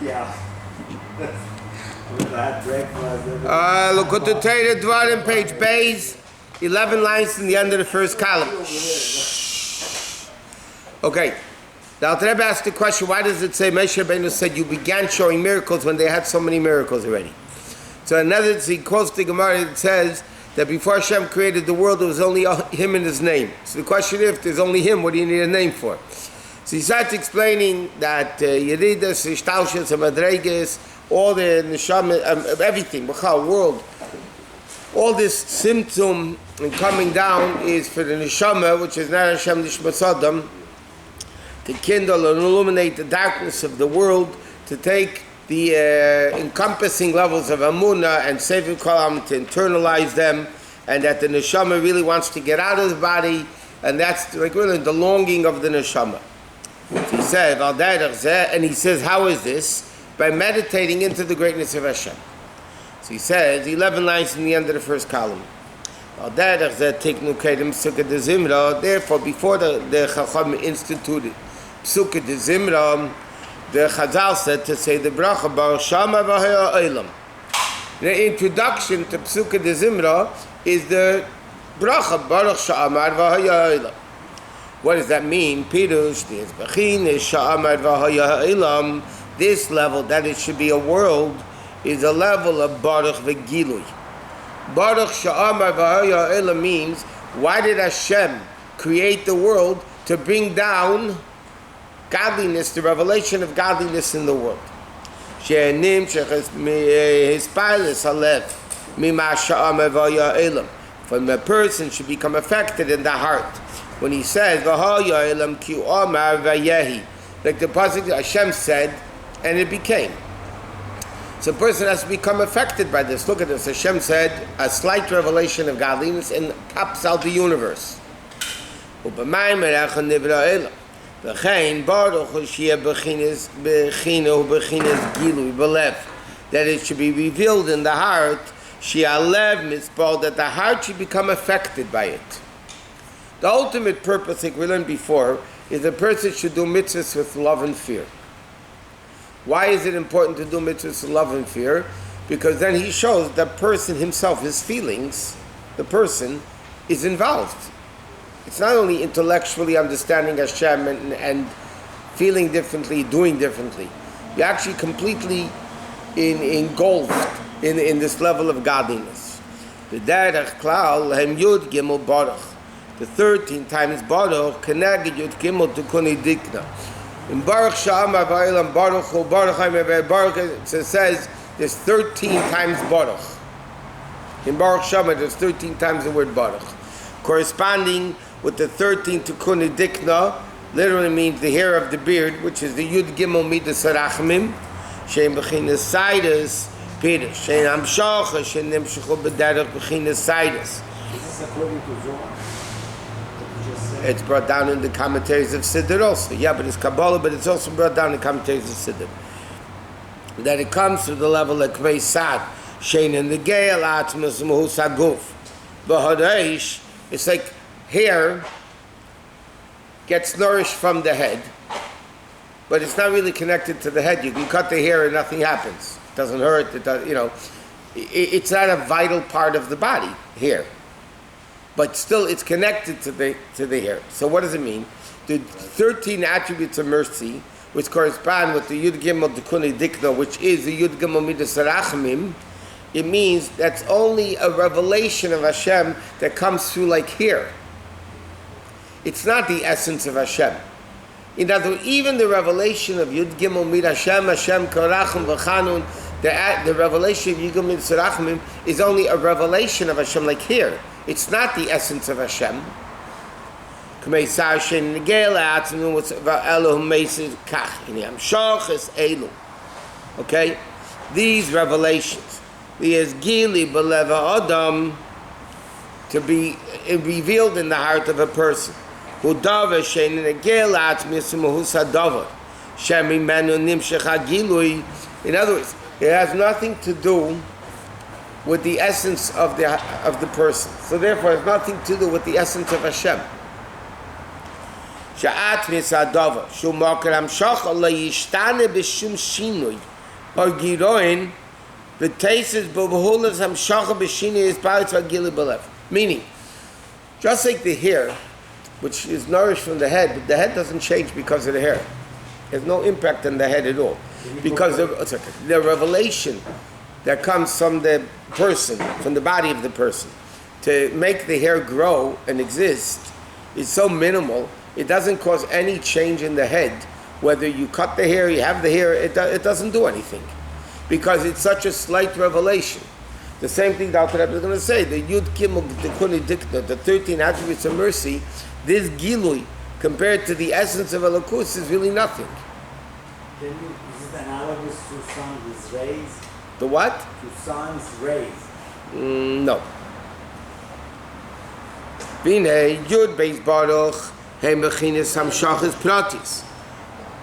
Yeah. With that breakfast. Likkutei Dvarim, page Beis, 11 lines in the end of the first column. Okay. Now, the Rebbe asked the question, why does it say Moshe Rabbeinu said you began showing miracles when they had so many miracles already? So another, he quotes the Gemara, it says that before Hashem created the world, there was only him and his name. So the question is, if there's only him, what do you need a name for? So he starts explaining that Yeridas, Ishtalshus, and Madreges, all the Neshama, everything, B'chal, world, all this symptom and coming down is for the Neshama, which is not Hashem Nishmas Adam, to kindle and illuminate the darkness of the world, to take the encompassing levels of Amunah and Sefer Kolam, to internalize them, and that the Neshama really wants to get out of the body, and that's like really the longing of the Neshama. So he said, and he says, how is this? By meditating into the greatness of Hashem. So he says, 11 lines in the end of the first column. Therefore, before the Chacham instituted Psukkah de Zimra, the Chazal said to say the bracha Baruch Shama v'haya olam. The introduction to Psukkah de Zimra is the bracha Baruch Shama v'haya olam. What does that mean? Pirush is Bechin is Shama v'haya olam. This level, that it should be a world, is a level of Baruch v'gilui. Baruch Shama v'haya olam means, why did Hashem create the world? To bring down godliness, the revelation of godliness in the world. From a person should become affected in the heart. When he says, like the pasuk Hashem said, and it became. So a person has to become affected by this. Look at this. Hashem said, a slight revelation of godliness and pops out the universe. That it should be revealed in the heart, that the heart should become affected by it. The ultimate purpose, like we learned before, is a person should do mitzvahs with love and fear. Why is it important to do mitzvahs with love and fear? Because then he shows the person himself, his feelings, the person is involved. It's not only intellectually understanding Hashem and feeling differently, doing differently. You're actually completely engulfed in this level of godliness. The 13 times Baruch, Keneged Yud Gimel Tukuni Dikna. In Baruch Sha'amar Va'ilam Baruch Hu Baruch HaMever Baruch, it says there's 13 times Baruch. In Baruch Sha'amar there's 13 times the word Baruch. Corresponding with the 13 Tukuni Dikna, literally means the hair of the beard, which is the Yud Gimel Midas Rachmim, Shein Bechinas Sidus, Peter, Shein Amshacha, Shein Nimshachu B'derech Bechinas Sidus. It's brought down in the commentaries of Siddur also. Yeah, but it's Kabbalah, but it's also brought down in the commentaries of Siddur. That it comes to the level of Kvei Sad, Shein in the Geil Atzmas Mahus Haguf. B'Hareish, it's like hair gets nourished from the head, but it's not really connected to the head. You can cut the hair and nothing happens. It doesn't hurt. It does, it's not a vital part of the body, hair. But still, it's connected to the hair. So what does it mean? The 13 attributes of mercy, which correspond with the Yud Gimel Dikuni Dikna, which is the Yud Gimel Midas Rachmim, it means that's only a revelation of Hashem that comes through like hair. It's not the essence of Hashem. In other words, even the revelation of Yud Gimel Mid Hashem, Hashem Karachim V'Chanun, the revelation of Yud Gimel Mid Sarachim is only a revelation of Hashem like here. It's not the essence of Hashem. Okay? These revelations. To be revealed in the heart of a person. In other words, it has nothing to do with the essence of the person. So therefore, it has nothing to do with the essence of Hashem. Sha'at misadava shu makar hamshacha la yishtane b'shum shinui or giroin v'teises b'behulas hamshacha b'shinui is ba'itz ha'gili b'lev. Meaning, just like the hair, which is nourished from the head, but the head doesn't change because of the hair. There's no impact on the head at all. Because of the revelation that comes from the person, from the body of the person, to make the hair grow and exist is so minimal, it doesn't cause any change in the head. Whether you cut the hair, you have the hair, it doesn't do anything. Because it's such a slight revelation. The same thing Dr. Rabbi is going to say, the Yud Gimel Dekuni Dikna, the 13 attributes of mercy, this Gilui, compared to the essence of Elokus, is really nothing. Is it analogous to sun's rays? The what? To sun's rays. No. Bine Yud Beis Baruch Hem Bechinis Hamshachis Pratis.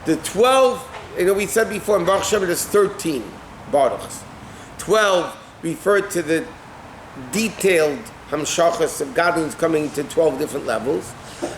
The 12, we said before in Baruch Shem there's 13 Baruchs. 12 referred to the detailed Hamshachis of godliness coming to 12 different levels.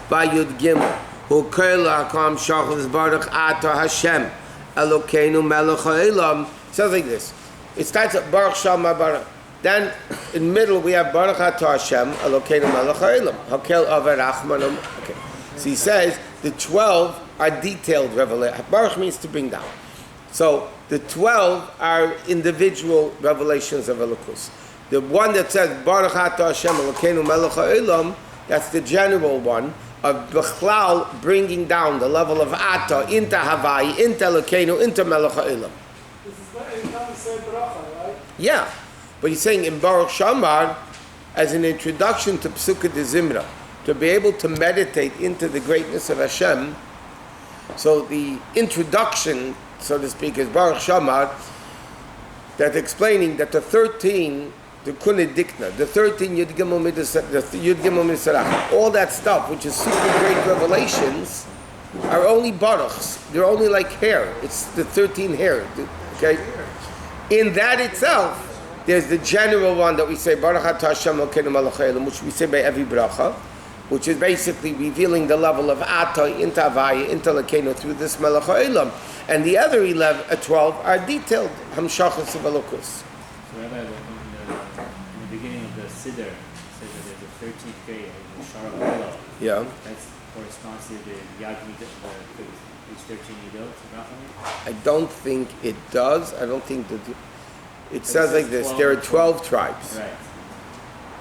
By Yud Gimel Hu Kola Hakam Shachis Baruch Ata Hashem Elokeinu Melech Ha'olam. It sounds like this. It starts at Baruch Shama Baruch. Then in the middle we have Baruch Ata Hashem Elokeinu Melech Ha'olam. Hakel Aver Rachmanam. Okay. So he says the 12 are detailed revelation. Baruch means to bring down. So the 12 are individual revelations of Elokus. The one that says Baruch Ata Hashem Elokeinu Melech Ha'olam, that's the general one of Bechlal, bringing down the level of Ata into Havai, into Elokeinu, into Melech Ha'olam. This is not any time to say bracha, right? Yeah, but he's saying in Baruch Shamar, as an introduction to Psukkah de Zimra, to be able to meditate into the greatness of Hashem. So the introduction, so to speak, is Baruch Shamar, that's explaining that the 13, the Kunid Dikna, the 13 Yud Gimel Mitzrach, all that stuff, which is super great revelations, are only Baruchs. They're only like hair. It's the 13 hair. Okay? In that itself, there's the general one that we say, Baruch Atah Hashem Elokeinu Melech Ha'olam, which we say by every bracha, which is basically revealing the level of Ata into Havaya, into Elokeinu through this Melech Ha'olam. And the other 12 are detailed Hamshachos of Elokus. So Rabbi, in the beginning of the Siddur, it says that there's a 13th day of the Shara Olah. Yeah. That corresponds to the Yad Midot, page 13 Midot, Rachamim? I don't think it does. I don't think that it says like this. There are 12 tribes. Right.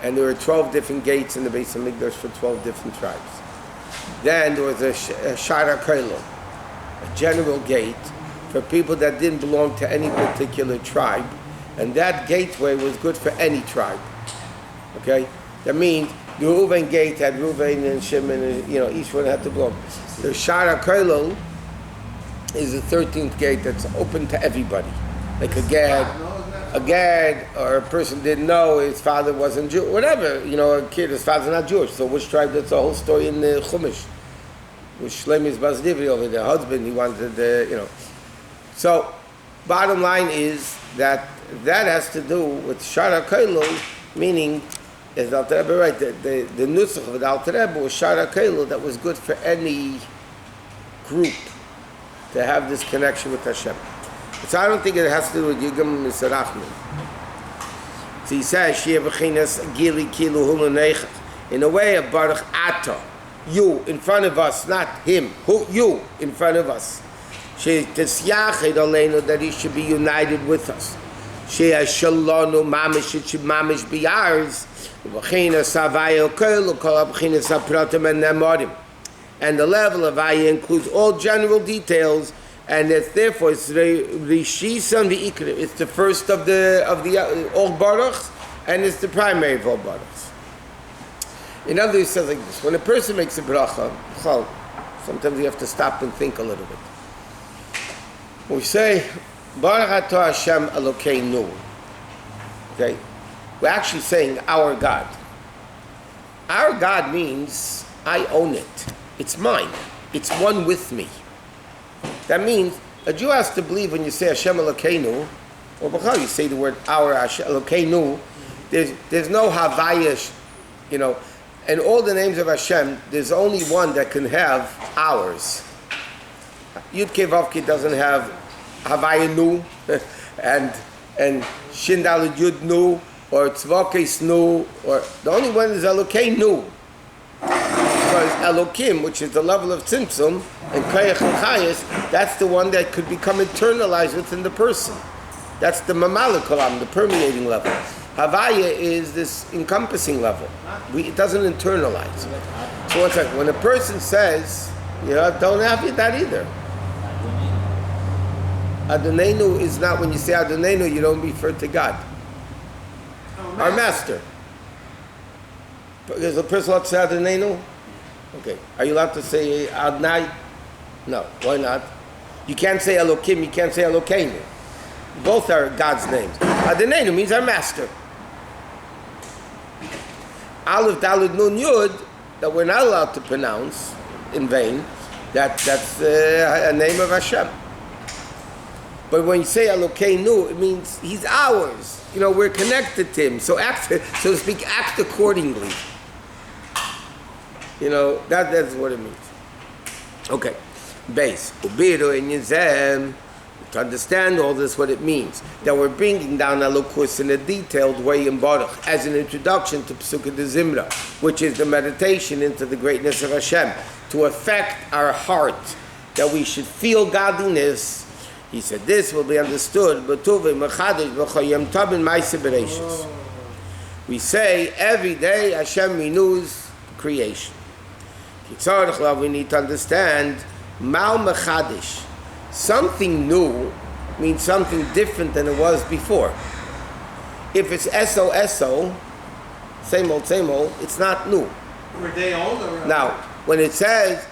And there were 12 different gates in the Beis HaMikdash for 12 different tribes. Then there was a Shara Koilo, a general gate for people that didn't belong to any particular tribe. And that gateway was good for any tribe. Okay? That means the Reuven gate had Reuven and Shimon, and each one had to belong. The Shara Koilo is the 13th gate that's open to everybody. Like a Gad, or a person didn't know his father wasn't Jew, whatever, a kid, his father's not Jewish, so which tribe? That's the whole story in the Chumash. With Shlomi's Basdivri over their husband, he wanted, So, bottom line is that has to do with Shara Koilo, meaning, as the Alter Rebbe right, the Nusach of the Alter Rebbe was Shara Koilo that was good for any group to have this connection with Hashem. So I don't think it has to do with Yigam Misarachman. So he says, Shia B'chinas Gili Kilu Hulu Neichach. In a way of Baruch Ata, you in front of us, not him, you in front of us. She Tisyached Aleinu, that he should be united with us. Shia Shalonu Mamish, it should Mamish be ours. B'chinas Havaya Kol, Kol B'chinas Hapratim and Nemorim. And the level of Aya includes all general details. And it's therefore it's Rishisan v'Ikra. It's the first of the all baruchs, and it's the primary of all baruchs. In other words, it says like this: when a person makes a bracha, sometimes you have to stop and think a little bit. When we say Baruch Atah Hashem Elokeinu, okay, we're actually saying our God. Our God means I own it. It's mine. It's one with me. That means a Jew has to believe when you say Hashem Elokeinu, or b'chal you say the word our Hashem Elokeinu, there's no Havaya, And all the names of Hashem, there's only one that can have hours. Yud Kei Vav Kei doesn't have Havaya Nu and Shin Daled Yud Nu or Tzvokes Nu, or the only one is Elokei Nu. Because Elokim, which is the level of Tzimtzum, and Koyach and Chayas, that's the one that could become internalized within the person. That's the Mamalik Olam, the permeating level. Havaya is this encompassing level. It doesn't internalize. So one second, when a person says, don't have that either. Adonenu is not, when you say Adonenu, you don't refer to God. Our master. Is a person allowed to say Adonenu? Okay. Are you allowed to say Adonai? No. Why not? You can't say Elokim, you can't say Elokeinu. Both are God's names. Adonenu means our master. Aleph, Daled, Nun, Yud, that we're not allowed to pronounce in vain, that's a name of Hashem. But when you say Elokeinu, it means He's ours. We're connected to Him. So so to speak, act accordingly. That's what it means. Okay. Base. Ubiru in Yizem. To understand all this, what it means, that we're bringing down Elokus in a detailed way in Baruch as an introduction to Pesukah de Zimra, which is the meditation into the greatness of Hashem, to affect our heart, that we should feel godliness. He said this will be understood. We say every day Hashem renews creation. We need to understand Mal Mechadish. Something new means something different than it was before. If it's S-O, same old, it's not new. We're a day older. Now, when it says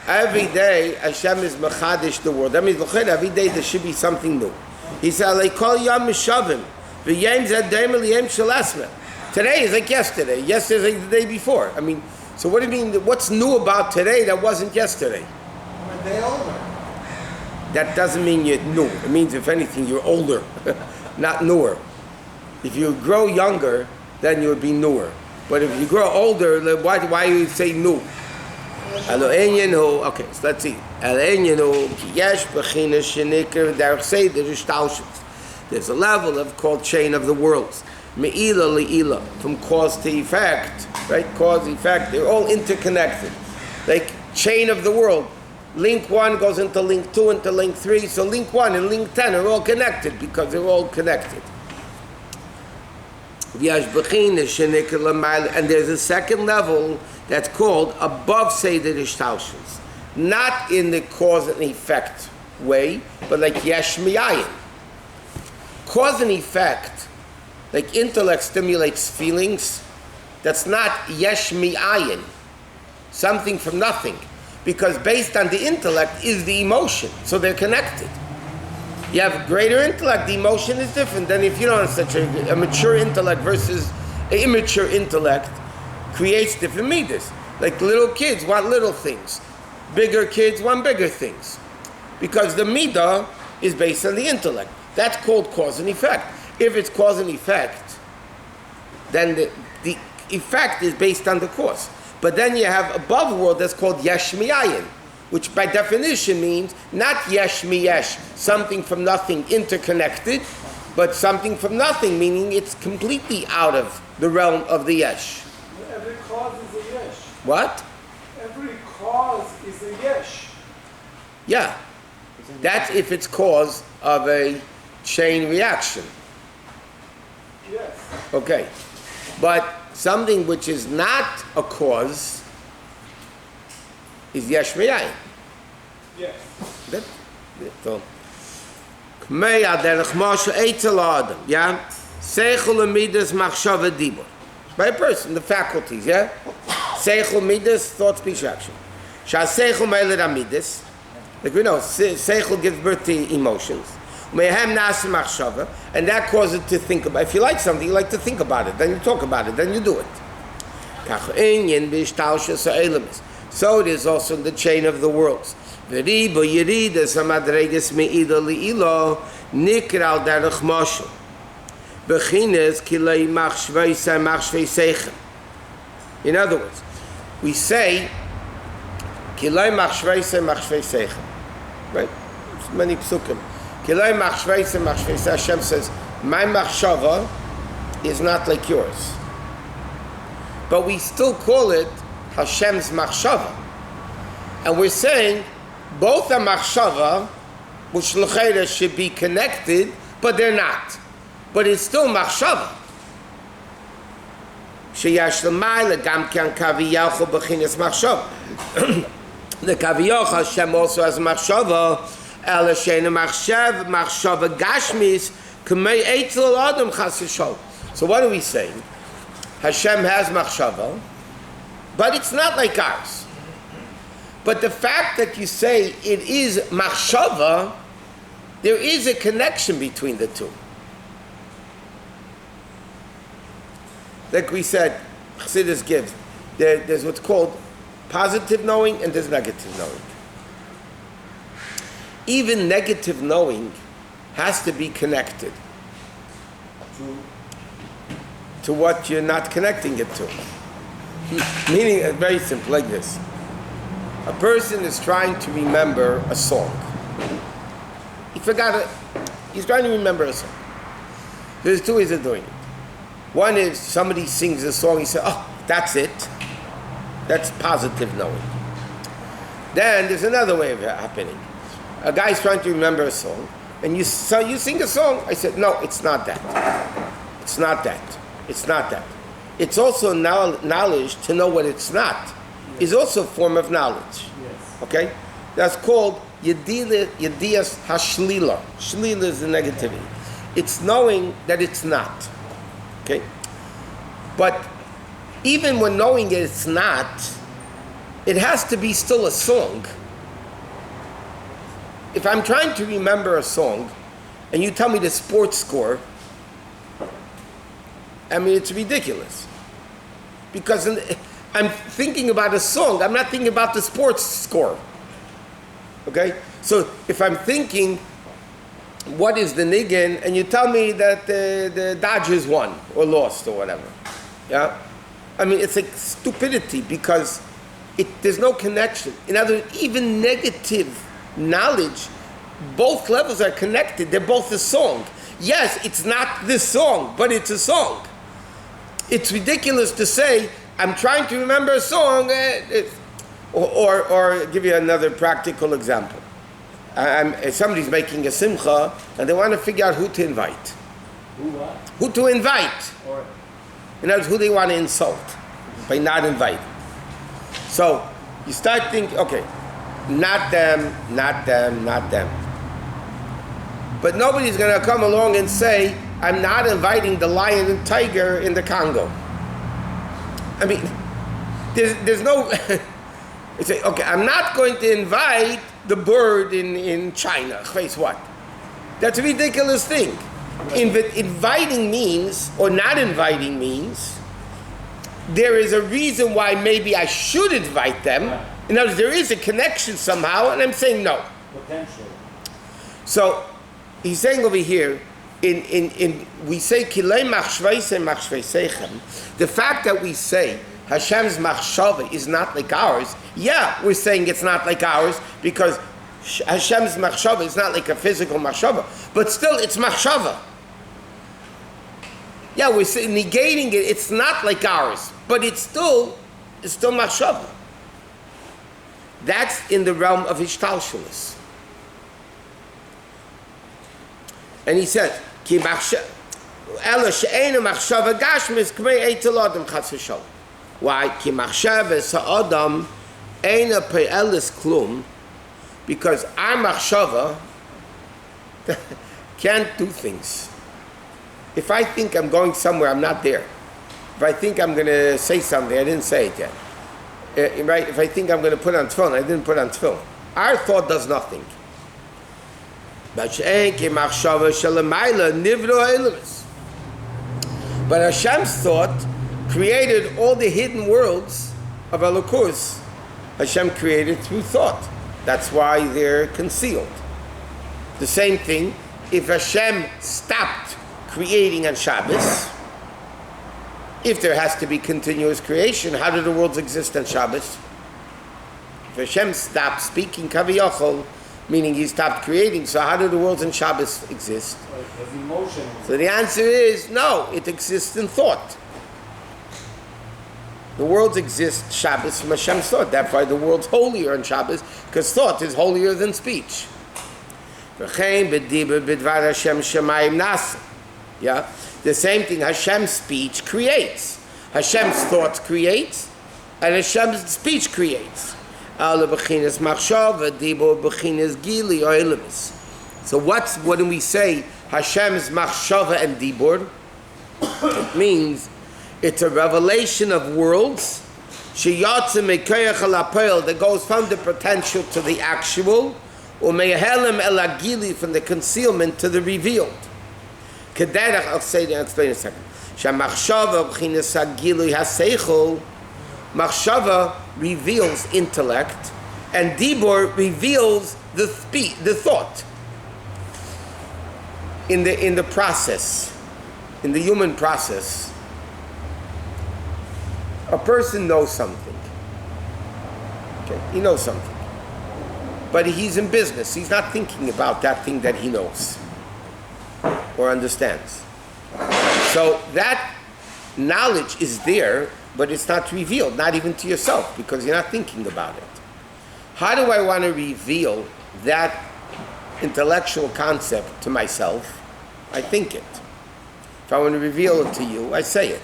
every day Hashem is mechadish the world, that means every day there should be something new. He said, today is like yesterday. Yesterday is like the day before. So what do you mean, what's new about today that wasn't yesterday? We're a day older. That doesn't mean you're new. It means, if anything, you're older, not newer. If you grow younger, then you would be newer. But if you grow older, why do you say new? Okay, so let's see. There's a level of called chain of the worlds. Me'ila le'ila, from cause to effect, right? Cause, effect, they're all interconnected. Like chain of the world. Link 1 goes into link 2, into link 3, so link 1 and link 10 are all connected because they're all connected. And there's a second level that's called above Seder Ishtaushus. Not in the cause and effect way, but like Yesh Miyayin. Cause and effect, like intellect stimulates feelings, that's not Yesh Miyayin, something from nothing. Because based on the intellect is the emotion, so they're connected. You have greater intellect, the emotion is different than if you don't have such a mature intellect versus an immature intellect creates different midas. Like little kids want little things, bigger kids want bigger things, because the midah is based on the intellect. That's called cause and effect. If it's cause and effect, then the effect is based on the cause. But then you have above world that's called Yesh Miyayin, which by definition means not Yesh Miyesh, something from nothing interconnected, but something from nothing, meaning it's completely out of the realm of the Yesh. Every cause is a Yesh. What? Every cause is a Yesh. Yeah. That's if it's cause of a chain reaction. Yes. Okay. But something which is not a cause is Yesh Miyayin. Yes. So, yeah? Seichel midas machshava dibur. By a person, the faculties, yeah? Seichel midas, thought, speech, action. Shah seichel meiled amidas. Like we know, seichel gives birth to emotions. Mehem nasa machshava, and that causes it to think about. If you like something, you like to think about it. Then you talk about it. Then you do it. So it is also in the chain of the worlds. In other words, we say, Kilei machshveise machshveisechem. Right? There's many psukim. Kilei machshveise machshveisechem. Hashem says, my machshava is not like yours. But we still call it Hashem's machshava. And we're saying, both are machshava, which l'chayra should be connected, but they're not. But it's still machshava. Sheyash l'mayla gam kan kaviyachu b'chinas machshava. The kaviyachu Hashem also has machshava. Ela sheina machshava gashmis k'mei eitzel adam chas v'shol. So what are we saying? Hashem has machshava, but it's not like ours. But the fact that you say it is machshava, there is a connection between the two. Like we said, Chassidus gives, there's what's called positive knowing and there's negative knowing. Even negative knowing has to be connected to what you're not connecting it to. Meaning, very simple, like this. A person is trying to remember a song. He forgot it. He's trying to remember a song. There's two ways of doing it. One is somebody sings a song, he says, oh, that's it. That's positive knowing. Then there's another way of it happening. A guy's trying to remember a song, and you sing a song. I said, no, it's not that. It's not that. It's not that. It's also knowledge to know what it's not. Yes. Is also a form of knowledge. Yes. Okay? That's called yediyas hashlila. Shlila is the negativity. It's knowing that it's not. Okay? But even when knowing it's not, it has to be still a song. If I'm trying to remember a song, and you tell me the sports score, I mean, it's ridiculous. Because I'm thinking about a song, I'm not thinking about the sports score. Okay? So if I'm thinking, what is the niggin, and you tell me that the Dodgers won, or lost, or whatever. Yeah? I mean, it's like stupidity, because there's no connection. In other words, even negative knowledge, both levels are connected. They're both a song. Yes, it's not this song, but it's a song. It's ridiculous to say, I'm trying to remember a song, or give you another practical example. Somebody's making a simcha, and they want to figure out who to invite. Who what? Who to invite. Or In other words, who they want to insult by not inviting. So you start thinking, okay, not them, not them, not them. But nobody's going to come along and say, I'm not inviting the lion and tiger in the Congo. I mean, there's no... You say, okay, I'm not going to invite the bird in China. Face what? That's a ridiculous thing. Inviting means, or not inviting means, there is a reason why maybe I should invite them. In other words, there is a connection somehow, and I'm saying no. potential. So, he's saying over here, we say, Kilei machshveise machshveisechem, the fact that we say, Hashem's machshava is not like ours, yeah, we're saying it's not like ours, because Hashem's machshava is not like a physical machshava, but still it's machshava. Yeah, we're negating it, it's not like ours, but it's still machshava. That's in the realm of ishtalshalis. And he says, Ki ela she'ena machshava gashmis k'mei eitel adam chas v'sholem. Why? Ki machshava sa'adam eina pe'elis klum, because our machshava can't do things. If I think I'm going somewhere, I'm not there. If I think I'm going to say something, I didn't say it yet. Right? If I think I'm going to put on tefillin, I didn't put on tefillin. Our thought does nothing. But Hashem's thought created all the hidden worlds of Elokus. Hashem created through thought. That's why they're concealed. The same thing, if Hashem stopped creating on Shabbos, If there has to be continuous creation, how do the worlds exist on Shabbos? If Hashem stopped speaking, Kaviyachol, meaning he stopped creating, so how do the worlds in Shabbos exist? As emotion. So the answer is no, it exists in thought. The worlds exist Shabbos from Hashem's thought. That's why the world's holier on Shabbos, because thought is holier than speech. Yeah, the same thing. Hashem's speech creates. Hashem's thoughts creates, and Hashem's speech creates. So what do we say? Hashem's machshava and dibur. It means it's a revelation of worlds that goes from the potential to the actual, from the concealment to the revealed. I'll say that, I'll explain in a second. Machshava reveals intellect, and dibur reveals the thought. In the process, in the human process, a person knows something. Okay, he knows something, but he's in business. He's not thinking about that thing that he knows or understands. So that knowledge is there, but it's not revealed, not even to yourself, because you're not thinking about it. How do I want to reveal that intellectual concept to myself? I think it. If I want to reveal it to you, I say it.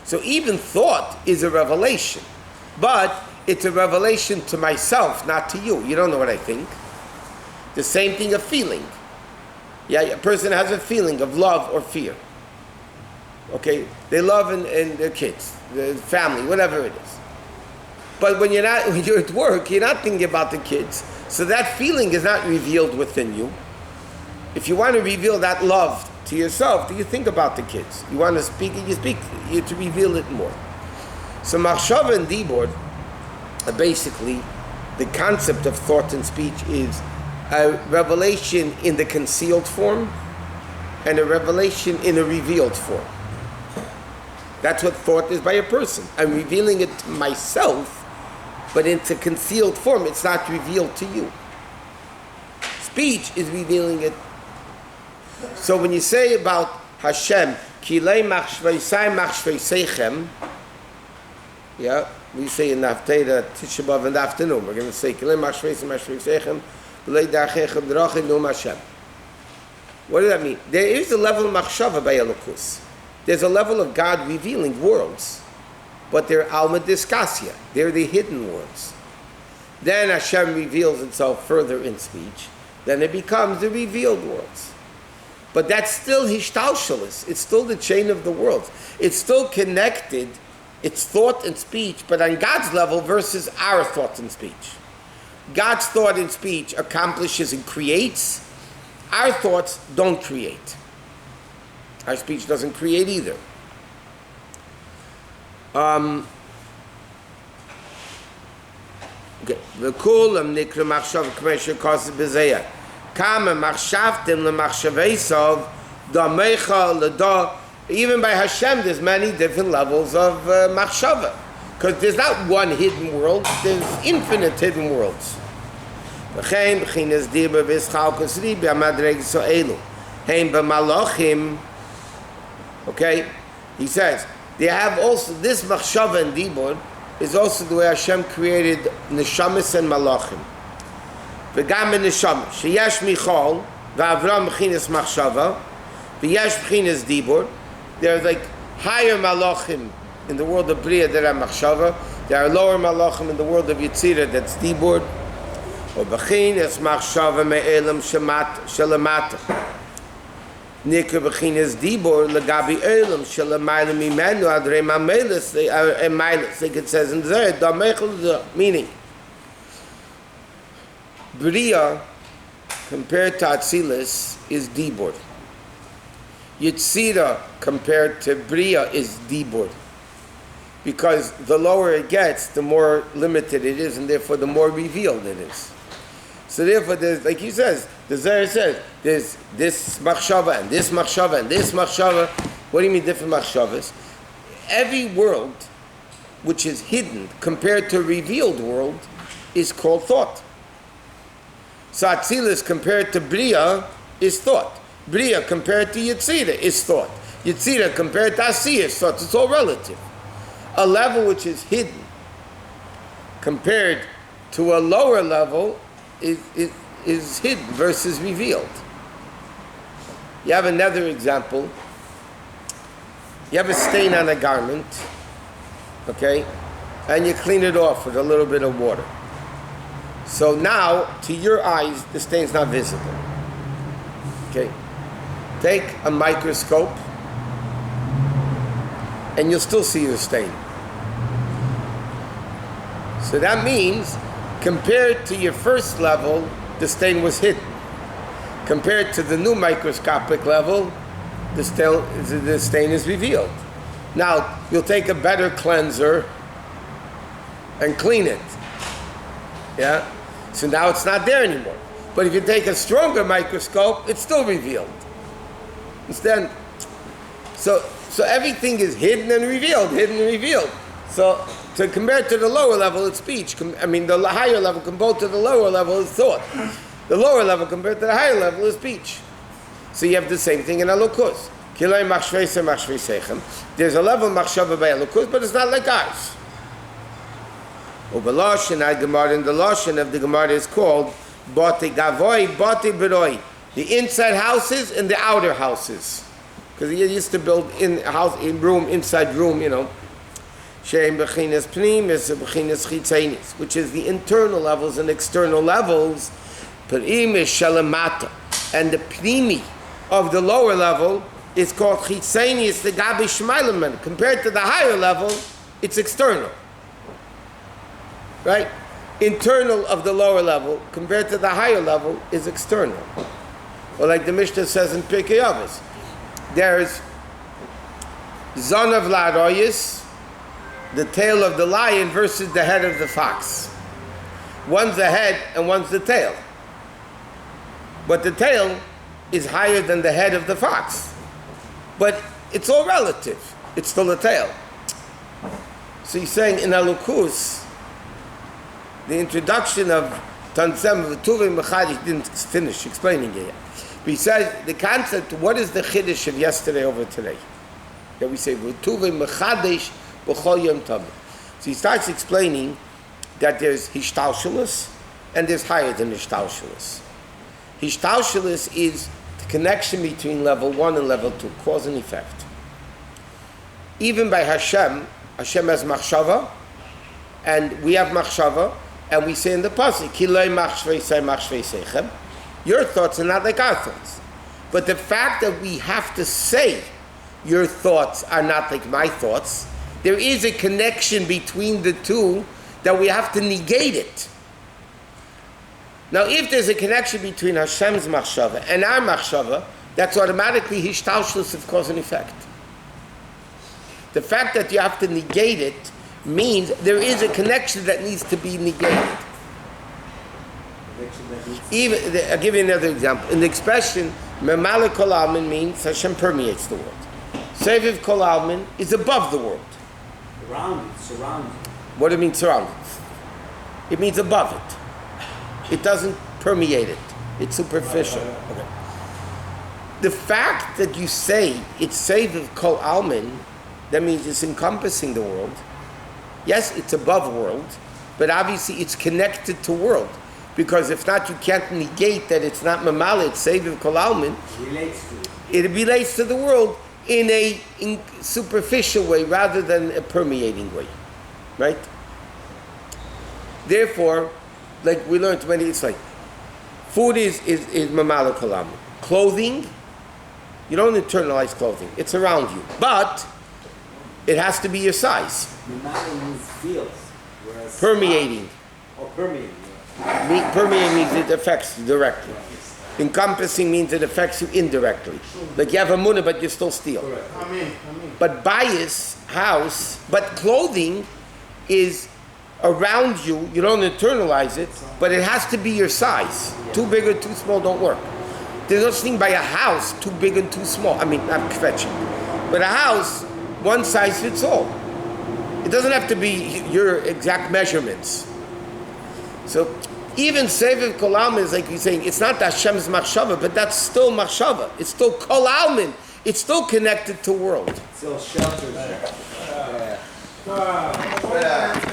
So even thought is a revelation, but it's a revelation to myself, not to you. You don't know what I think. The same thing, a feeling. Yeah, a person has a feeling of love or fear. Okay, they love and their kids, their family, whatever it is. But when you're at work, you're not thinking about the kids. So that feeling is not revealed within you. If you want to reveal that love to yourself, do you think about the kids? You want to speak it, you speak it to reveal it more. So machshava and dibur, basically, the concept of thought and speech is a revelation in the concealed form and a revelation in a revealed form. That's what thought is by a person. I'm revealing it to myself, but it's a concealed form. It's not revealed to you. Speech is revealing it. So when you say about Hashem, Kilei machshveisai machshveisechem, yeah, we say in Haftarah Tisha B'Av in the afternoon, we're going to say Kilei machshveisai machshveisechem, B'lei darchechem d'rachim num Hashem. What does that mean? There is a level of machshava by Elokus. There's a level of God revealing worlds, but they're alma diskasya. They're the hidden worlds. Then Hashem reveals itself further in speech. Then it becomes the revealed worlds. But that's still hishtalshalis. It's still the chain of the worlds. It's still connected. It's thought and speech, but on God's level versus our thought and speech. God's thought and speech accomplishes and creates. Our thoughts don't create. Our speech doesn't create either. V'kulam nikra machshav k'mesher kosev b'zeyah. Kama machshavtim l'machshaveisav damecha l'da. Even by Hashem, there's many different levels of machshava. Because there's not one hidden world, there's infinite hidden worlds. V'chein b'chinas dibur v'eschalkus ribi amadreg so'elu. Heim b'malachim. Okay? He says, they have also, this machshava and dibur is also the way Hashem created neshamas and malachim. V'gam in neshamas. Sheyesh michal, v'avram b'chinas machshava, v'yesh b'chinas dibur. There are like higher malachim in the world of Bria that are machshava. There are lower malachim in the world of Yetzirah that's dibur. Or b'chinas machshava me'elam shelamata. Nikra b'chinas dibur legabi elam shelamayla mimenu adrei mamelis emailis. Like it says in there, damechel, meaning Bria compared to Atzilus is dibur. Yetzirah compared to Bria is dibur. Because the lower it gets, the more limited it is, and therefore the more revealed it is. So therefore, there's, like he says, the Zohar says, there's this machshava and this machshava and this machshava. What do you mean different machshavas? every world which is hidden compared to a revealed world is called thought. So Atzilus compared to Bria is thought. Bria compared to Yetzirah is thought. Yetzirah compared to Asiyah is thought. It's all relative. A level which is hidden compared to a lower level is hidden versus revealed. You have another example. You have a stain on a garment, okay, and you clean it off with a little bit of water. So now, to your eyes, the stain's not visible. Okay, take a microscope, and you'll still see the stain. So that means, compared to your first level, the stain was hidden. Compared to the new microscopic level, the stain is revealed. Now, you'll take a better cleanser and clean it. Yeah? So now it's not there anymore. But if you take a stronger microscope, it's still revealed. Understand? So everything is hidden and revealed, So to compare to the lower level, it's speech. The higher level compared to the lower level is thought. The lower level compared to the higher level is speech. So you have the same thing in Elokus. There's a level of machshava by Elokus, but it's not like ours. In the Lashon of the Gemara is called Bati Gavoi, Bati Beroi. The inside houses and the outer houses. Because he used to build inside room, Shein Bechinas Pnim is Bechinas Chitzenis, which is the internal levels and external levels. Perim is Shalamata. And the Pnimi of the lower level is called Chitzenis, the Gabi Shmailaman. Compared to the higher level, it's external. Right? Internal of the lower level compared to the higher level is external. Or like the Mishnah says in Pirkei Avos, there's Zonav La'aroyis, the tail of the lion versus the head of the fox. One's the head and one's the tail. But the tail is higher than the head of the fox. But it's all relative. It's still a tail. So he's saying in Alukus, the introduction of Tanzem of Tuvim Mechadish didn't finish explaining it yet. But he says the concept, what is the Chiddush of yesterday over today? That we say, Tuvim Mechadish B'chol Yom Tov. So he starts explaining that there's Hishtalshelus and there's higher than Hishtalshelus. Hishtalshelus is the connection between level 1 and level 2, cause and effect. Even by Hashem has machshava, and we have machshava, and we say in the pasuk, Kilei machshvei sechem. Your thoughts are not like our thoughts. But the fact that we have to say your thoughts are not like my thoughts, there is a connection between the two that we have to negate it. Now, if there's a connection between Hashem's machshava and our machshava, that's automatically hishtalshelus of cause and effect. The fact that you have to negate it means there is a connection that needs to be negated. I'll give you another example. In the expression, Memale Kol Almin means Hashem permeates the world. Seviv Kol Almin is above the world. Surrounded. What do you mean surrounded? It means above it. It doesn't permeate it. It's superficial. Okay. The fact that you say it's Seviv Kol Almin, that means it's encompassing the world. Yes, it's above world, but obviously it's connected to world. Because if not, you can't negate that it's not Mamala, it's Seviv Kol Almin. It relates to the world in a superficial way rather than a permeating way. Right? Therefore, like we learned when it's like, food is Mamala Kol Almin. Clothing, you don't internalize clothing. It's around you. But it has to be your size. Mamala means feels. Permeating. Permeating. Permeating means it affects you directly. Encompassing means it affects you indirectly. Like you have a munah, but you still steal. But bias, house, but clothing is around you. You don't internalize it, but it has to be your size. Too big or too small don't work. There's no such thing by a house, too big and too small. Not kvetching. But a house, one size fits all. It doesn't have to be your exact measurements. So even Seviv Kol Almin is like you're saying, it's not Hashem's machshava, but that's still machshava. It's still Kol Almin. It's still connected to world. Still shelters. Wow.